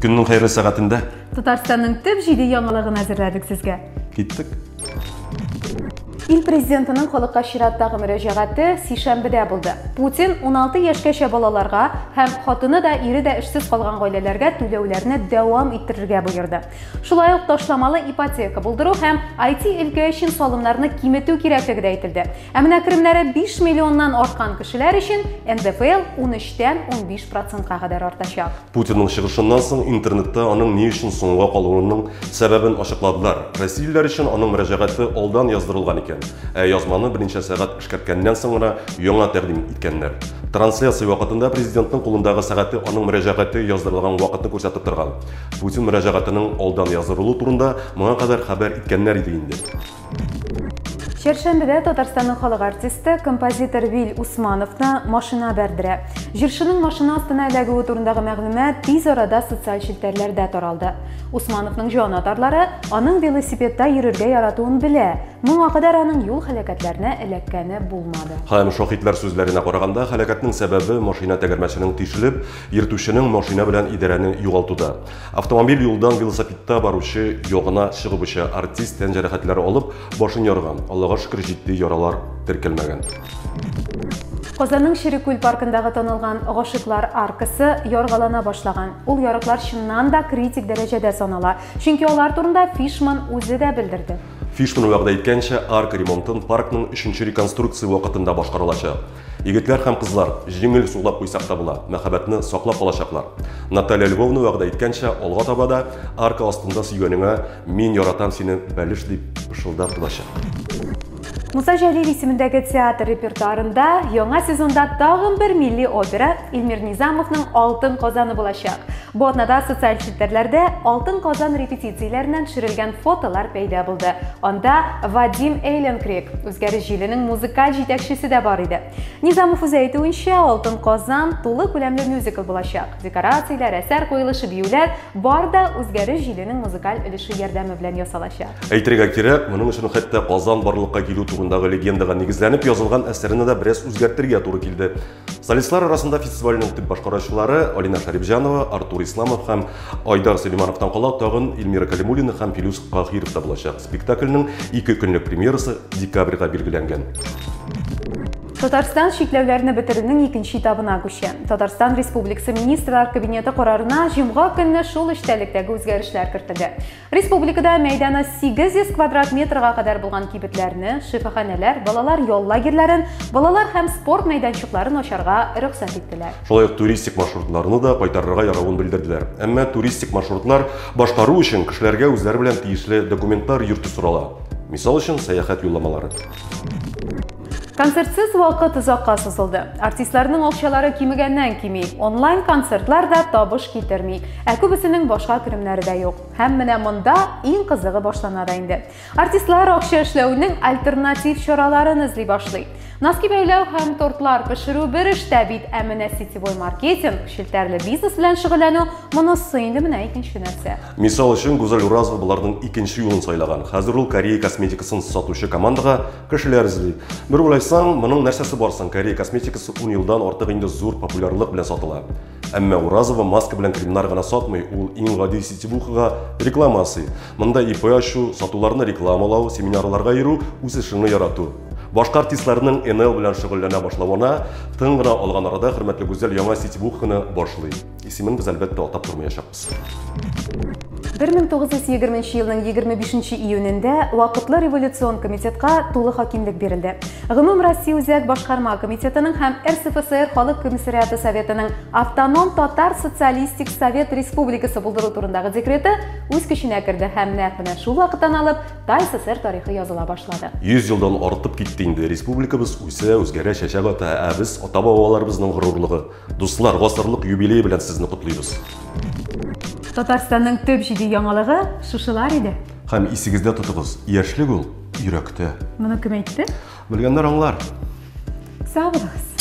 Günнің қайырлы сағатында Татарстанның төп җиде яңалыгын әзерләдек сезгә. киттік. Ил президентының халыкка чираттагы мөрәҗәгате сишәмбедә булды. Путин 16 яшькәчә балаларга һәм хатыны да, ире дә эшсез калган гаиләләргә түләүләрне дәвам иттерергә буйырды. Шулай ук ташламалы ипотека булдыру һәм IT өлкә өчен салымнарны киметү кирәклеге дә әйтелде. Ә менә керемнәре 5 миллионнан арткан кешеләр өчен НДФЛ 13-тән 15%-ка кадәр артачак. Путинның чыгышыннан соң интернетта аның ни өчен соңга калуының сәбәбен ачыкладылар. Россиялеләр өчен аның мөрәҗәгате алдан яздырылган икән. Язманы берничә сәгать эшкәрткәннән соң гына яңа тәкъдим иткәннәр. Трансляция вакытында президентның кулындагы сәгате аның мөрәҗәгате яздырылган вакытны күрсәтеп торган. Путин мөрәҗәгатының алдан яздырылу турында моңа кадәр хәбәр иткәннәр иде инде. Чәршәмбедә Татарстанның халык артисты, композитор Вил Усмановны машина бәрдерә. Җырчының машина астына эләгүе турындагы мәгълүмат тиз арада социаль челтәрләрдә таралды. Усмановның җанатарлары аның велосипедта йөрергә яратуын белә. Моңа кадәр аның юл һәлакәтләренә эләккәне булмады. Һәм шаһитлар сүзләренә караганда, һәлакәтнең сәбәбе машина тәгәрмәченең тишелеп, йөртүченең машина белән идарәне югалтуда. Автомобиль юлдан велосипедта баручы ягына чыгыбыча артист тән җәрәхәтләре алып, башын ярган. Аллага шөкер, җитди яралар теркәлмәгән. Казанның Ширекүл паркындагы танылган Гашыклар аркасы яргалана башлаган. Ул ярыклар чыннан да критик дәрәҗәдә санала. Чөнки алар турында Фишман үзе дә белдерде. Фишман вәгъдә иткәнчә, арка ремонтын паркның 3нче реконструкция вакытында башкарылачак. Егетләр һәм кызлар җиңел суглап куйсак та була, мәхәббәтне саклап калачаклар. Наталья Львовна вәгъдә иткәнчә, алга таба да арка астында сөйгәнеңә мин яратам сине бәлеш дип пышылдап булачак. Муса Җәлил исемендәге театр репертуарында яңа сезонда тагын бер милли опера Илмир Низамовның Алтын Казаны булачак. Бу атнада социаль челтәрләрдә Алтын Казан репетицияләреннән төшерелгән фотолар пәйда булды. Анда Вадим Эйленкрик, үзгәреш җиленең музыкаль җитәкчесе дә бар иде. Низамов үзе әйтүенчә, Алтын Казан тулы күләмле мюзикл булачак. Декорацияләр, әсәр куелышы, биюләр бар да үзгәреш җиленең музыкаль өлеше ярдәме белән ясалачак. Әйтергә кирәк, моның өчен хәтта Казан барлыкка килү турындагы легендага нигезләнеп язылган әсәрне дә бераз үзгәртергә туры килде. Солистлар арасында фестивальнең төп башкаручылары Алина Шарипҗанова, Артур Исламов һәм Айдар Сөлеймановтан кала тагын Илмира Калимуллина һәм Филус Кахиров та булачак. Спектакльнең 2 көнлек премьерасы декабрьгә билгеләнгән. Татарстан чикләүләрне бетерүнең икенче этабына күчә. Татарстан Республикасы Министрлар Кабинеты карарына җомга көнне шул эштәлектәге үзгәрешләр кертелде. Республикада мәйданы 800 квадрат метрга кадәр булган кибетләрне, шифаханәләр, балалар ял лагерьләрен, балалар һәм спорт мәйданчыкларын ачарга рөхсәт иттеләр. Шулай ук туристик маршрутларны да кайтарырга яравын белдерделәр. Әмма туристик маршрутлар башкару өчен кешеләргә үзләре белән тиешле документлар йөртү сорала. Мисал өчен, сәяхәт юлламалары. Концертсыз вакыт озакка сузылды. Артистларның акчалары кимегәннән кими, онлайн концертлар да табыш китерми. Ә күбесенең башка керемнәре дә юк. Һәм менә монда иң кызыгы башлана да инде. Артистлар акча эшләүнең альтернатив чараларын эзли башлый. Носки бәйләү һәм тортлар пешерү бер эштә бит, ә менә сетевой маркетинг, челтәрле бизнес белән шөгыльләнү монысы инде менә икенче нәрсә. Мисал өчен, Гүзәл Уразова буларның икенче юлын сайлаган. Хәзер ул Корея косметикасын сатучы командага кешеләр эзли. Бер уйласаң, моның нәрсәсе барсын, Корея косметикасы 10 елдан артык инде зур популярлык белән сатыла. Әмма Уразова маска белән кремнар гына сатмый, ул иң гади сетевухага реклама ясый. Монда ИП ачу, сатуларны рекламалау, семинарларга йөрү, үз эшеңне ярату. Башка артистларның НЛ белән шөгыльләнә башлавына тын гына алган арада хөрмәтле Гүзәл яңа сетевуханы башлый. Исемен без әлбәттә атап тормаячакбыз. 1920 елның 25 июнендә Вакытлы революцион комитетка тулы хакимлек бирелде. Гомум Россия үзәк башкарма комитетының һәм РСФСР халык комиссариаты советының автоном татар социалистик совет республикасы булдыру турындагы декреты үз көченә керде һәм нәкъ шул вакыттан алып ТССР тарихы языла башлады. 100 елдан артып китте инде республикабыз үсә, үзгәрә, чәчәк ата, ә без ата-бабаларыбызның горурлыгы. Дуслар, гасырлык юбилей белән сезне котлыйбыз. Татарстанның төп җиде яңалыгы шушылар иде. Һәм исегездә тотыгыз, яшьлек ул йөрәктә. Моны кем әйтте? Белгәннәр аңлар. Сау булыгыз.